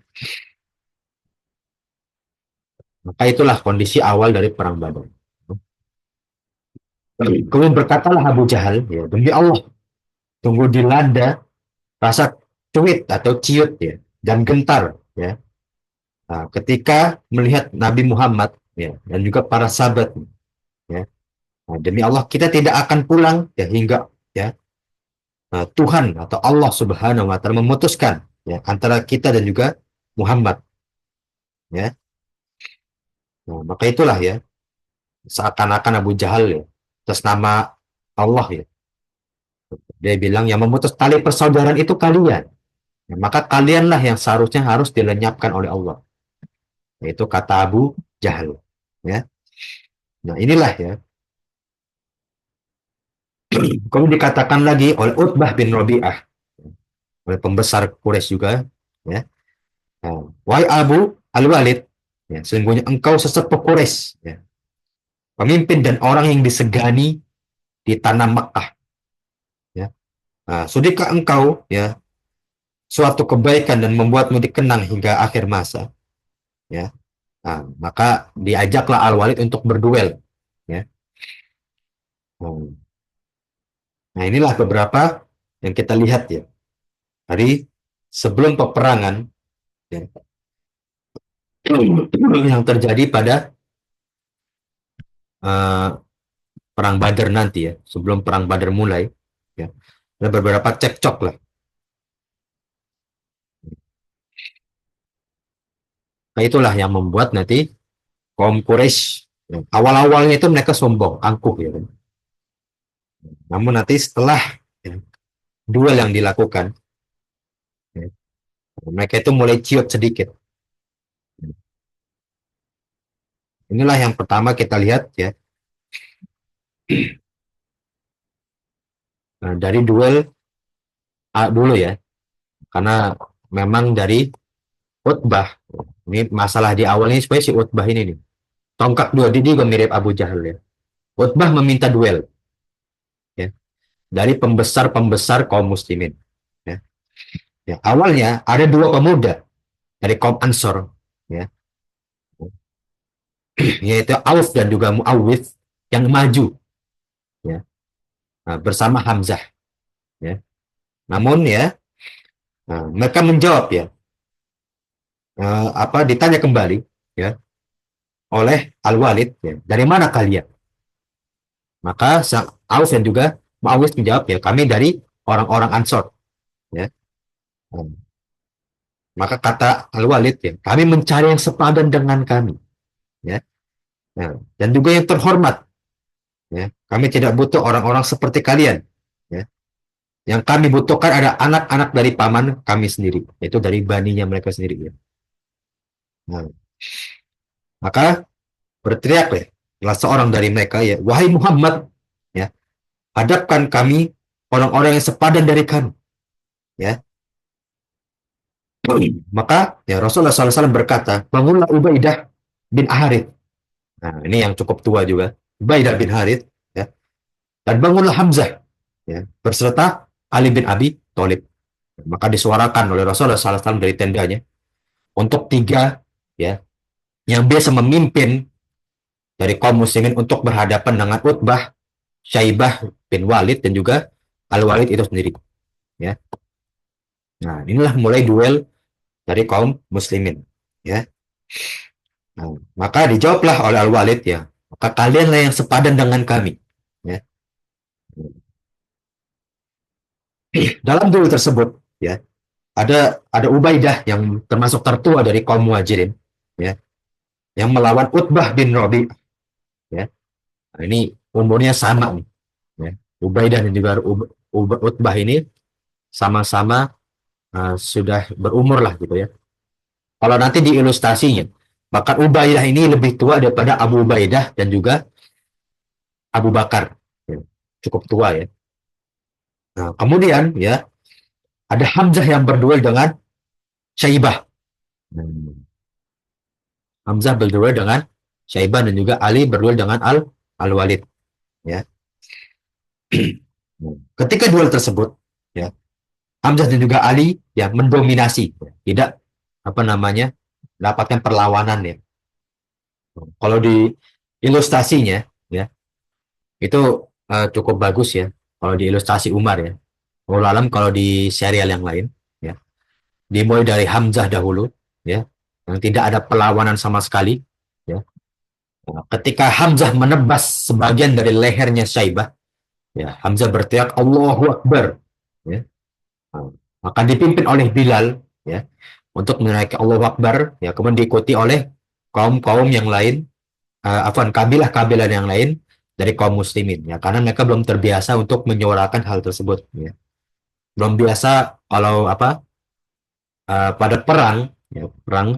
Maka itulah kondisi awal dari perang Badar. Kemudian berkatalah Abu Jahal, ya, demi Allah, tunggu dilanda rasa cuit atau ciut, ya, dan gentar, ya. Nah, ketika melihat Nabi Muhammad, ya, dan juga para sahabat, ya. Nah, demi Allah kita tidak akan pulang, ya, hingga, ya, Tuhan atau Allah Subhanahu wa taala memutuskan ya antara kita dan juga Muhammad ya. Nah, maka itulah ya seakan-akan Abu Jahal ya atas nama Allah ya. Dia bilang yang memutus tali persaudaraan itu kalian. Ya, maka kalianlah yang seharusnya harus dilenyapkan oleh Allah. Itu kata Abu Jahal ya. Nah, inilah ya. Kemudian dikatakan lagi oleh Utbah bin Rabi'ah, oleh pembesar Quraisy juga ya. Nah, wahai Abu Al-Walid, ya, sesungguhnya engkau sesepuh Quraisy ya. Pemimpin dan orang yang disegani di tanah Makkah ya. Nah, sudahkah engkau ya suatu kebaikan dan membuatmu dikenang hingga akhir masa ya. Nah, maka diajaklah Al-Walid untuk berduel ya. Nah, inilah beberapa yang kita lihat ya dari sebelum peperangan ya, yang terjadi pada uh, perang Badar nanti ya, sebelum perang Badar mulai ya. Ada beberapa cekcok lah. Nah, itulah yang membuat nanti kaum Quraisy ya, awal-awalnya itu mereka sombong, angkuh ya kan. Namun nanti setelah ya, duel yang dilakukan ya, mereka itu mulai ciut sedikit. Inilah yang pertama kita lihat ya. Nah, dari duel dulu ya, karena memang dari Utbah ini masalah di awalnya sebenarnya si Utbah ini nih tongkat dua dia juga mirip Abu Jahal ya. Utbah meminta duel ya dari pembesar-pembesar kaum muslimin ya. Ya, awalnya ada dua pemuda dari kaum Ansor ya, yaitu Auf dan juga Muawwidh yang maju ya, nah, bersama Hamzah ya. Namun ya, nah, mereka menjawab ya, apa ditanya kembali ya oleh Al-Walid ya, dari mana kalian? Maka sang Auf dan juga Muawwidh menjawab ya, kami dari orang-orang Ansor ya. Nah, maka kata Al-Walid ya, kami mencari yang sepadan dengan kami ya. Nah, dan juga yang terhormat ya. Kami tidak butuh orang-orang seperti kalian ya. Yang kami butuhkan ada anak-anak dari paman kami sendiri, yaitu dari baninya mereka sendiri ya. Nah, maka berteriak ya salah seorang dari mereka ya, wahai Muhammad ya, hadapkan kami orang-orang yang sepadan dari kami ya. Maka ya Rasulullah SAW berkata, bangunlah Ubaidah bin Harith. Nah, ini yang cukup tua juga, Ubaidah bin Harith ya. Dan bangunlah Hamzah ya, berserta Ali bin Abi Thalib. Maka disuarakan oleh Rasulullah SAW dari tendanya untuk tiga ya yang biasa memimpin dari kaum muslimin untuk berhadapan dengan Utbah, Syaibah bin Walid dan juga Al-Walid itu sendiri ya. Nah, inilah mulai duel dari kaum muslimin ya. Nah, maka dijawablah oleh Al-Walid ya, maka kalianlah yang sepadan dengan kami ya. Dalam duel tersebut ya ada Ubaidah yang termasuk tertua dari kaum Muhajirin ya yang melawan Utbah bin Rabi ya. Nah, ini umurnya sama nih ya. Ubaidah dan juga Utbah ini sama-sama sudah berumur lah gitu ya. Kalau nanti di ilustrasinya, bahkan Ubaidah ini lebih tua daripada Abu Ubaidah dan juga Abu Bakar. Ya, cukup tua ya. Nah, kemudian ya ada Hamzah yang berduel dengan Syaibah. Hamzah berduel dengan Syaibah dan juga Ali berduel dengan Al-Walid. Ya. Ketika duel tersebut, ya Hamzah dan juga Ali ya mendominasi, ya, tidak apa namanya dapatkan perlawanan ya. Kalau di ilustrasinya ya itu cukup bagus ya. Kalau di ilustrasi Umar ya. Wallahu alam kalau di serial yang lain ya. Dimulai dari Hamzah dahulu ya yang tidak ada perlawanan sama sekali ya. Nah, ketika Hamzah menebas sebagian dari lehernya Syaibah ya Hamzah berteriak Allahu Akbar Nah, maka dipimpin oleh Bilal, ya, untuk menaiki Allahu Akbar, ya, kemudian diikuti oleh kaum-kaum yang lain, kabilah-kabilah yang lain dari kaum muslimin, ya, karena mereka belum terbiasa untuk menyuarakan hal tersebut, ya. Belum biasa kalau pada perang, ya, perang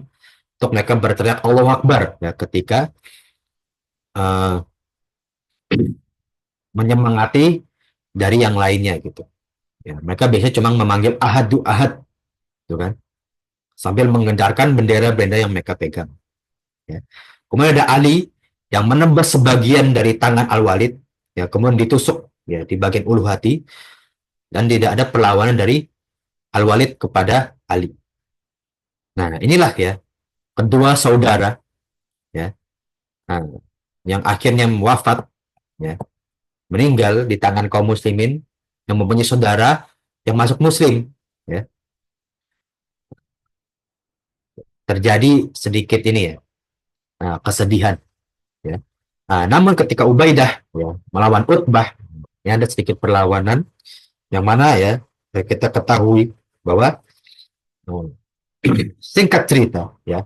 untuk mereka berteriak Allahu Akbar, ya, ketika uh, menyemangati dari yang lainnya gitu. Ya, mereka biasanya cuma memanggil ahadu ahad, gitu kan, sambil mengendarkan bendera-bendera yang mereka pegang. Ya. Kemudian ada Ali yang menembas sebagian dari tangan Al-Walid, ya, kemudian ditusuk, ya, di bagian ulu hati, dan tidak ada perlawanan dari Al-Walid kepada Ali. Nah, inilah, ya, kedua saudara, ya, nah, yang akhirnya wafat, ya, meninggal di tangan kaum muslimin yang mempunyai saudara yang masuk muslim, ya. Terjadi sedikit ini, ya, kesedihan, ya. Nah, namun ketika Ubaidah, ya, melawan Utbah, ini ada sedikit perlawanan yang mana, ya, kita ketahui bahwa, oh, singkat cerita, ya,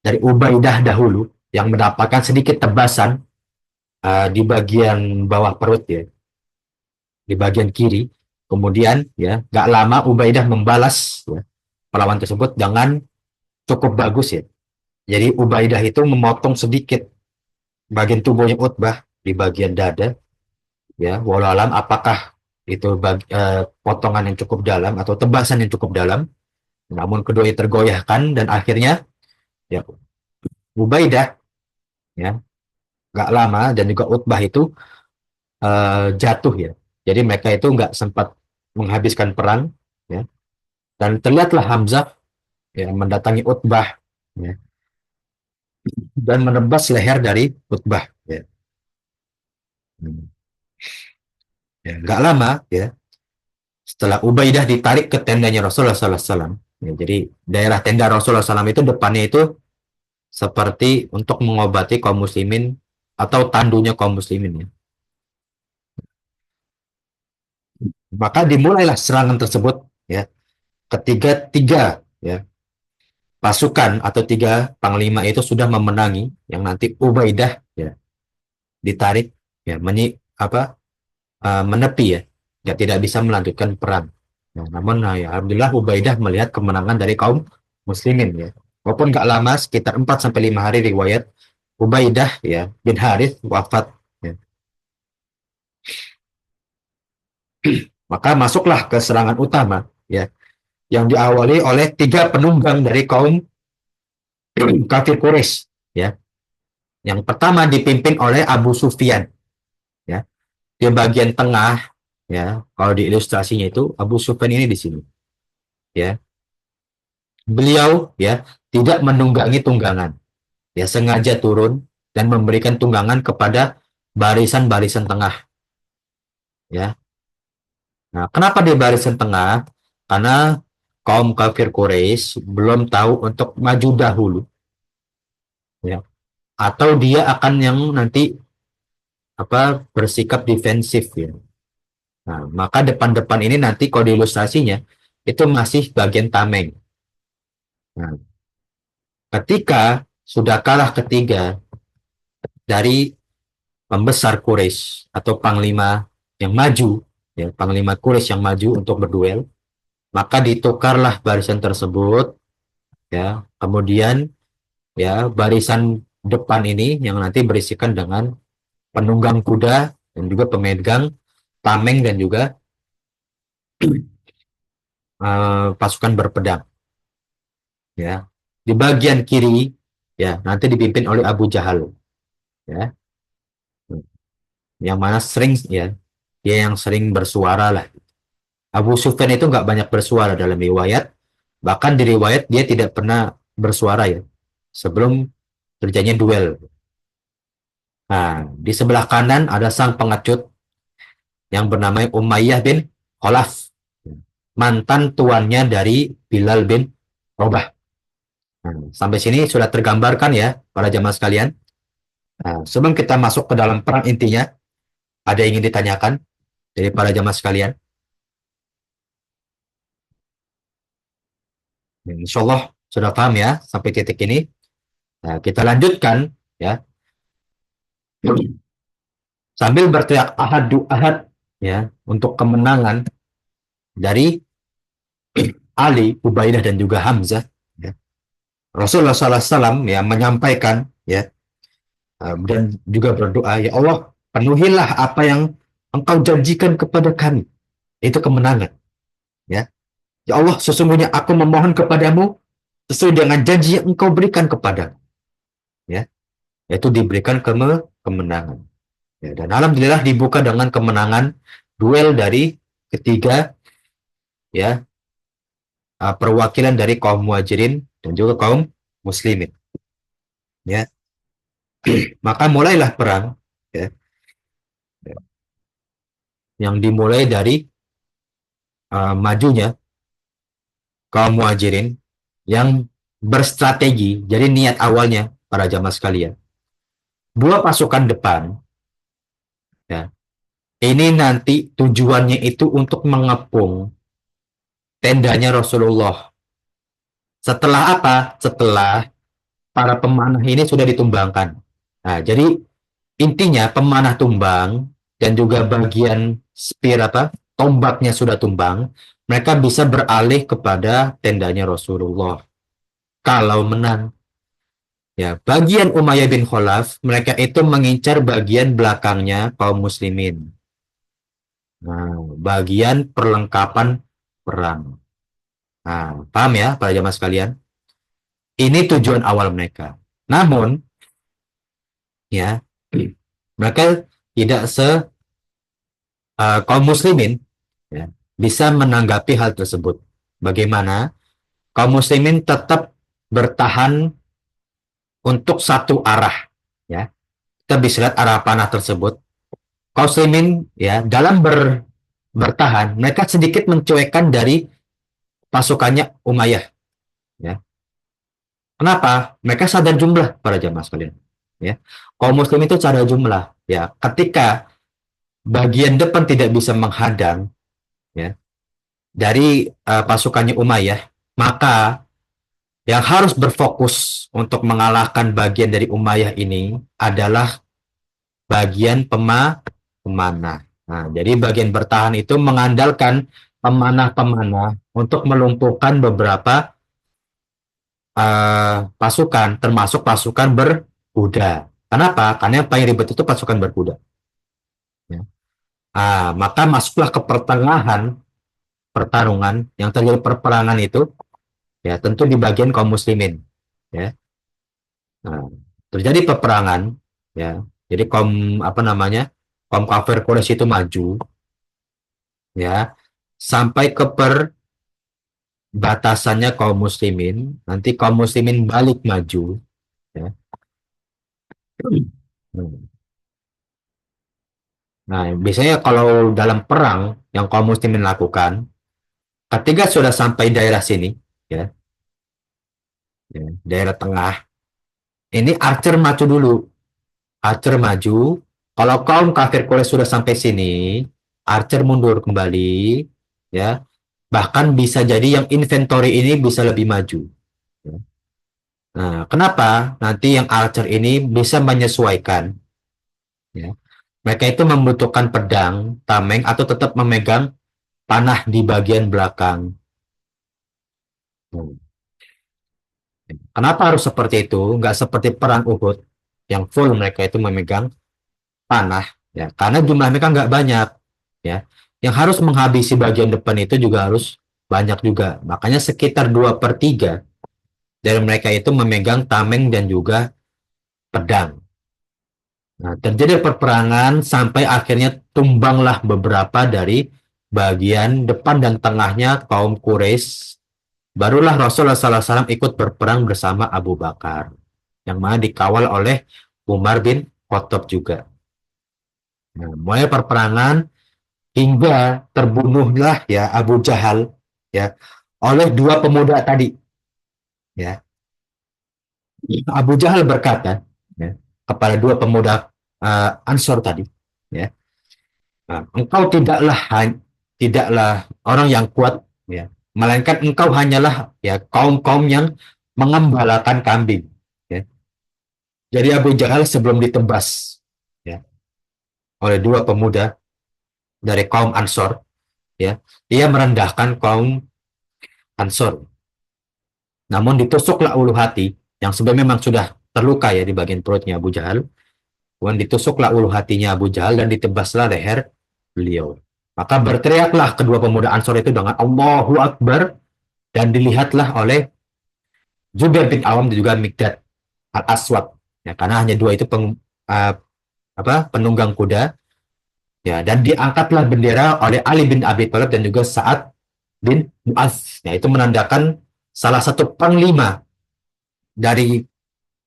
dari Ubaidah dahulu yang mendapatkan sedikit tebasan di bagian bawah perut, ya, di bagian kiri. Kemudian, ya, gak lama Ubaidah membalas, ya, perlawan tersebut dengan cukup bagus, ya. Jadi Ubaidah itu memotong sedikit bagian tubuhnya Utbah di bagian dada, ya, walau alam apakah itu potongan yang cukup dalam atau tebasan yang cukup dalam, namun keduanya tergoyahkan dan akhirnya, ya, Ubaidah, ya, gak lama dan juga Utbah itu jatuh, ya. Jadi mereka itu nggak sempat menghabiskan perang, ya. Dan terlihatlah Hamzah, ya, mendatangi Utbah, ya, dan menebas leher dari Utbah, ya. Hmm. Ya, nggak lama, ya, setelah Ubaidah ditarik ke tendanya Rasulullah SAW. Ya, jadi daerah tenda Rasulullah SAW itu depannya itu seperti untuk mengobati kaum muslimin atau tandunya kaum muslimin, ya. Maka dimulailah serangan tersebut, ya, ketiga tiga, ya, pasukan atau tiga panglima itu sudah memenangi, yang nanti Ubaidah, ya, ditarik, ya, menepi, ya, tidak bisa melanjutkan perang. Nah, namun, nah, ya, alhamdulillah Ubaidah melihat kemenangan dari kaum muslimin, ya. Walaupun nggak lama, sekitar 4 sampai 5 hari riwayat, Ubaidah, ya, bin Harith wafat, ya. Maka masuklah ke serangan utama, ya, yang diawali oleh tiga penunggang dari kaum kafir Quraisy, ya. Yang pertama dipimpin oleh Abu Sufyan, ya. Di bagian tengah, ya, kalau di ilustrasinya itu Abu Sufyan ini di sini, ya. Beliau, ya, tidak menunggangi tunggangan, ya, sengaja turun dan memberikan tunggangan kepada barisan-barisan tengah, ya. Nah, kenapa di barisan tengah? Karena kaum kafir Quraisy belum tahu untuk maju dahulu, ya, atau dia akan yang nanti bersikap defensif, ya. Nah, maka depan-depan ini nanti kalau di ilustrasinya itu masih bagian tameng. Nah, ketika sudah kalah ketiga dari pembesar Quraisy atau panglima yang maju, ya, panglima Quraisy yang maju untuk berduel, maka ditukarlah barisan tersebut, ya. Kemudian, ya, barisan depan ini yang nanti berisikan dengan penunggang kuda dan juga pemegang tameng dan juga pasukan berpedang, ya. Di bagian kiri, ya, nanti dipimpin oleh Abu Jahal, ya, yang mana sering, ya, dia yang sering bersuara lah. Abu Sufyan itu nggak banyak bersuara dalam riwayat, bahkan di riwayat dia tidak pernah bersuara, ya, sebelum terjadinya duel. Nah, di sebelah kanan ada sang pengecut yang bernama Umayyah bin Khalaf, mantan tuannya dari Bilal bin Rabah. Nah, sampai sini sudah tergambarkan, ya, para jamaah sekalian. Nah, sebelum kita masuk ke dalam perang intinya, ada yang ingin ditanyakan dari para jamaah sekalian? Insya Allah sudah paham ya sampai titik ini. Nah, kita lanjutkan ya sambil berteriak ahadu ahad ya untuk kemenangan dari Ali, Ubaidah dan juga Hamzah. Ya. Rasulullah SAW ya menyampaikan ya dan juga berdoa, ya Allah penuhilah apa yang Engkau janjikan kepada kami, itu kemenangan. Ya, ya Allah sesungguhnya aku memohon kepadamu sesuai dengan janji yang Engkau berikan kepada, ya, yaitu diberikan kemenangan. Ya, dan alhamdulillah dibuka dengan kemenangan duel dari ketiga ya perwakilan dari kaum muhajirin dan juga kaum muslimin. Ya, maka mulailah perang ya, yang dimulai dari majunya kaum muhajirin yang berstrategi. Jadi niat awalnya para jamaah sekalian, dua pasukan depan ya, ini nanti tujuannya itu untuk mengepung tendanya Rasulullah. Setelah apa? Setelah para pemanah ini sudah ditumbangkan. Nah, jadi intinya pemanah tumbang dan juga bagian spear apa tombaknya sudah tumbang, mereka bisa beralih kepada tendanya Rasulullah kalau menang. Ya, bagian Umayyah bin Khalaf, mereka itu mengincar bagian belakangnya kaum muslimin. Nah, bagian perlengkapan perang. Nah, paham ya para jamaah sekalian? Ini tujuan awal mereka. Namun, ya, mereka tidak kaum muslimin ya, bisa menanggapi hal tersebut. Bagaimana? Kaum muslimin tetap bertahan untuk satu arah. Ya, kita bisa lihat arah panah tersebut. Kaum muslimin ya dalam bertahan, mereka sedikit mencuekkan dari pasukannya Umayyah. Ya, kenapa? Mereka sadar jumlah para jamaah sekalian. Ya, kaum muslim itu sadar jumlah. Ya, ketika bagian depan tidak bisa menghadang ya dari pasukannya Umayyah, maka yang harus berfokus untuk mengalahkan bagian dari Umayyah ini adalah bagian pemanah. Nah, jadi bagian bertahan itu mengandalkan pemanah-pemanah untuk melumpuhkan beberapa pasukan, termasuk pasukan berkuda. Kenapa? Karena yang paling ribet itu pasukan berkuda. Ya. Maka masuklah ke pertengahan pertarungan yang terjadi perperangan itu, ya tentu di bagian kaum muslimin. Ya. Nah, terjadi peperangan, ya. Jadi kaum apa namanya kaum kafir Quraisy itu maju, ya, sampai ke perbatasannya kaum muslimin. Nanti kaum muslimin balik maju, ya. Nah, biasanya kalau dalam perang yang kaum muslimin lakukan, ketika sudah sampai daerah sini, ya, ya, daerah tengah, ini archer maju dulu. Archer maju. Kalau kaum kafir Quraisy sudah sampai sini, archer mundur kembali, ya. Bahkan bisa jadi yang inventory ini bisa lebih maju. Ya. Nah, kenapa? Nanti yang archer ini bisa menyesuaikan, ya. Mereka itu membutuhkan pedang, tameng, atau tetap memegang panah di bagian belakang. Hmm. Kenapa harus seperti itu? Nggak seperti perang Uhud yang full mereka itu memegang panah, ya. Karena jumlah mereka nggak banyak, ya. Yang harus menghabisi bagian depan itu juga harus banyak juga. Makanya sekitar 2/3 dari mereka itu memegang tameng dan juga pedang. Nah, terjadi perperangan sampai akhirnya tumbanglah beberapa dari bagian depan dan tengahnya kaum Quraisy. Barulah Rasulullah SAW ikut berperang bersama Abu Bakar, yang mana dikawal oleh Umar bin Khattab juga. Nah, mulai perperangan hingga terbunuhlah ya Abu Jahal ya oleh dua pemuda tadi. Ya, Abu Jahal berkata ya, kepada dua pemuda Ansor tadi, ya, engkau tidaklah orang yang kuat, ya. melainkan engkau hanyalah ya kaum-kaum yang mengembalakan kambing. Ya. Jadi Abu Jahal sebelum ditebas ya, oleh dua pemuda dari kaum Ansor, ya, ia merendahkan kaum Ansor. Namun ditusuklah ulu hati yang sebenarnya memang sudah terluka ya di bagian perutnya Abu Jahal. Kemudian ditusuklah ulu hatinya Abu Jahal dan ditebaslah leher beliau. Maka berteriaklah kedua pemuda Ansor itu dengan Allahu Akbar dan dilihatlah oleh Zubair bin Awam dan juga Mikdad Al-Aswad. Ya, karena hanya dua itu penunggang kuda. Ya, dan diangkatlah bendera oleh Ali bin Abi Thalib dan juga Sa'ad bin Mu'adz. Ya, itu menandakan salah satu panglima dari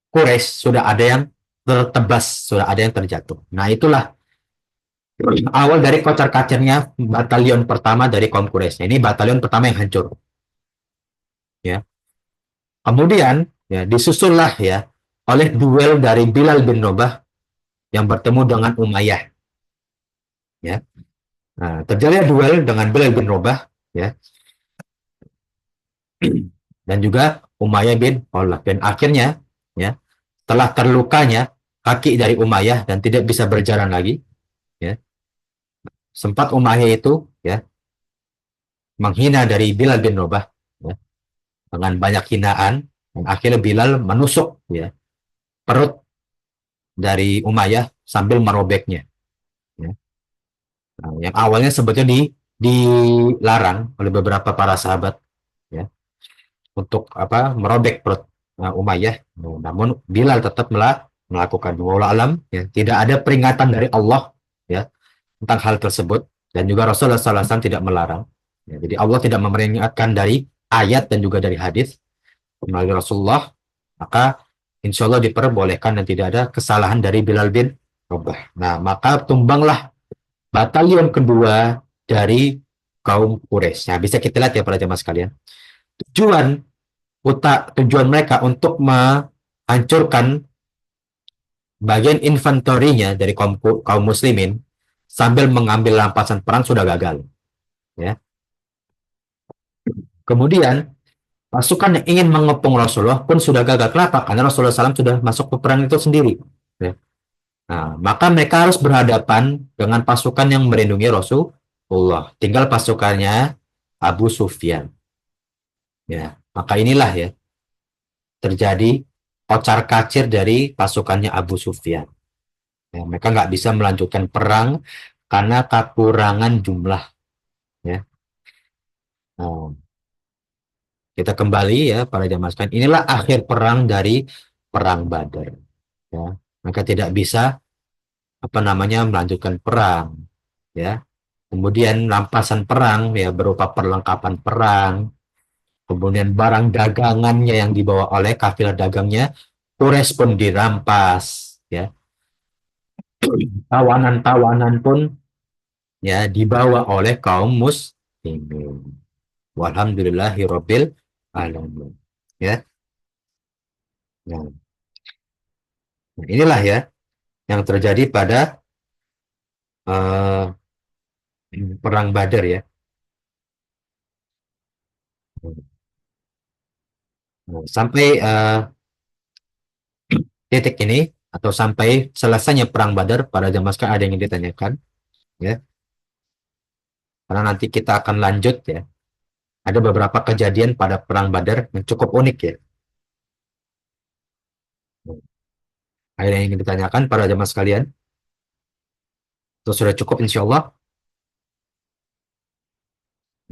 Quraisy sudah ada yang tertebas, sudah ada yang terjatuh. Nah, itulah awal dari kocar-kacirnya batalion pertama dari kaum Quraisy. Ini batalion pertama yang hancur. Ya. Kemudian ya disusullah ya oleh duel dari Bilal bin Rabah yang bertemu dengan Umayyah. Ya. Nah, terjadi duel dengan Bilal bin Rabah ya dan juga Umayyah bin Khalaf dan akhirnya ya setelah terlukanya kaki dari Umayyah dan tidak bisa berjalan lagi ya sempat Umayyah itu ya menghina dari Bilal bin Rabah ya, dengan banyak hinaan dan akhirnya Bilal menusuk ya perut dari Umayyah sambil merobeknya ya. Nah, yang awalnya sebetulnya dilarang oleh beberapa para sahabat ya untuk apa merobek perut Umayyah. Namun Bilal tetap melakukan wallahu alam ya tidak ada peringatan dari Allah ya tentang hal tersebut dan juga Rasulullah SAW tidak melarang. Ya, jadi Allah tidak memperingatkan dari ayat dan juga dari hadis melalui Rasulullah, maka insya Allah diperbolehkan dan tidak ada kesalahan dari Bilal bin Rabah. Nah, maka tumbanglah batalion kedua dari kaum Quraisy. Nah, bisa kita lihat ya para jemaah sekalian. Tujuan tujuan mereka untuk menghancurkan bagian inventorinya dari kaum muslimin sambil mengambil rampasan perang sudah gagal. Ya. Kemudian pasukan yang ingin mengepung Rasulullah pun sudah gagal. Kenapa? Karena Rasulullah SAW sudah masuk ke perang itu sendiri. Ya. Nah, maka mereka harus berhadapan dengan pasukan yang melindungi Rasulullah. Tinggal pasukannya Abu Sufyan. Ya, maka inilah ya terjadi kocar kacir dari pasukannya Abu Sufyan. Ya, mereka nggak bisa melanjutkan perang karena kekurangan jumlah. Ya. Nah, kita kembali ya para jamaah sekalian. Inilah akhir perang dari perang Badar. Ya, mereka tidak bisa apa namanya melanjutkan perang. Ya, kemudian rampasan perang ya berupa perlengkapan perang, kemudian barang dagangannya yang dibawa oleh kafilah dagangnya, Quraisy pun dirampas. Ya, tawanan-tawanan pun ya dibawa oleh kaum muslimin. Walhamdulillahirabbil alamin. Ya. Nah, inilah ya yang terjadi pada uh, perang Badar ya. Nah, sampai titik ini atau sampai selesainya perang Badar pada jamaah sekalian ada yang ingin ditanyakan ya. Karena nanti kita akan lanjut ya. Ada beberapa kejadian pada perang Badar yang cukup unik ya. Ada yang ingin ditanyakan para jamaah sekalian? Itu sudah cukup insya Allah.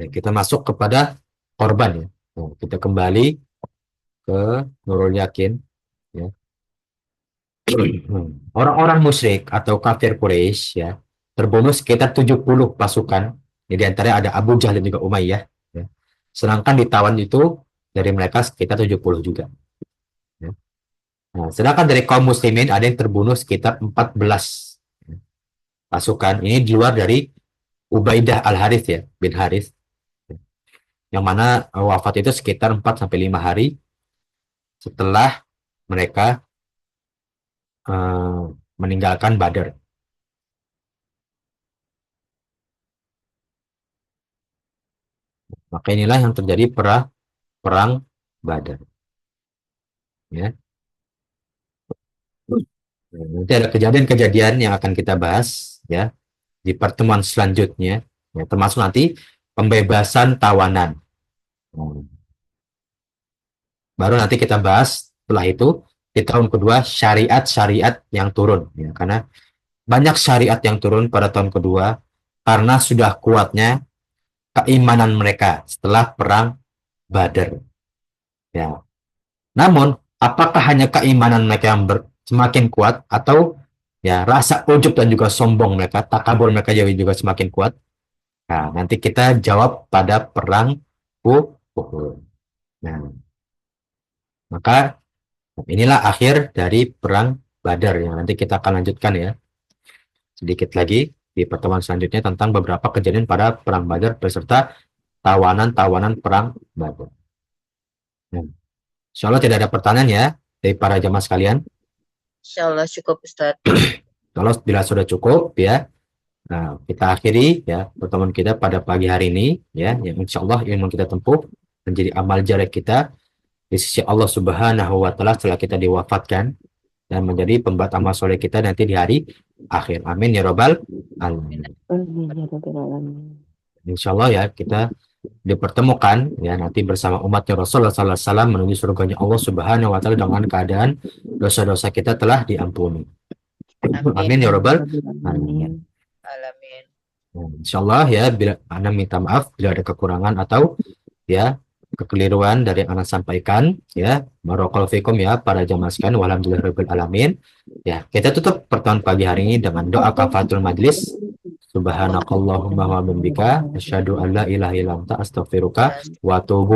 Nah, kita masuk kepada korban ya. Nah, kita kembali ke Nurul Yakin ya. Orang-orang musyrik atau kafir Quraisy ya terbunuh sekitar 70 pasukan. Jadi antara ada Abu Jahal dan juga Umayyah ya. Sedangkan ditawan itu dari mereka sekitar 70 juga ya. Nah, sedangkan dari kaum muslimin ada yang terbunuh sekitar 14 ya, pasukan. Ini di luar dari Ubaidah Al-Harith ya, bin Harith. Yang mana wafat itu sekitar 4 sampai 5 hari setelah mereka eh, meninggalkan Badar. Maka inilah yang terjadi perang Badar. Ya. Nanti ada kejadian-kejadian yang akan kita bahas ya di pertemuan selanjutnya, ya, termasuk nanti pembebasan tawanan. Baru nanti kita bahas setelah itu di tahun kedua syariat-syariat yang turun, ya, karena banyak syariat yang turun pada tahun kedua karena sudah kuatnya keimanan mereka setelah perang Badar. Ya. Namun, apakah hanya keimanan mereka yang semakin kuat atau ya rasa ujub dan juga sombong mereka, takabur mereka juga semakin kuat? Nah, nanti kita jawab pada perang Uhud. Nah, maka inilah akhir dari perang Badar yang nanti kita akan lanjutkan ya sedikit lagi di pertemuan selanjutnya tentang beberapa kejadian pada perang Badar beserta tawanan-tawanan perang Badar. Nah, insya Allah tidak ada pertanyaan ya dari para jamaah sekalian. Insya Allah cukup Ustaz. Kalau bila sudah cukup ya, nah, kita akhiri ya pertemuan kita pada pagi hari ini ya, yang insya Allah ilmu kita tempuh menjadi amal jariah kita di sisi Allah Subhanahu wa taala setelah kita diwafatkan dan menjadi pembuat amal soleh kita nanti di hari akhir. Amin ya robbal alamin. Insya Allah ya kita dipertemukan ya nanti bersama umatnya Rasulullah SAW menuju surganya Allah Subhanahu wa taala dengan keadaan dosa-dosa kita telah diampuni. Amin ya robbal alamin. Alamin. Insya Allah ya bila Ana minta maaf bila ada kekurangan atau ya kekeliruan dari yang Ana sampaikan ya. Barakallahu fikum ya para jamaah sekalian. Walhamdulillahirabbil alamin. Ya, kita tutup pertemuan pagi hari ini dengan doa kafaratul majlis. Subhanakallahumma wa bihamdika asyhadu an la ilaha illa anta astaghfiruka wa atubu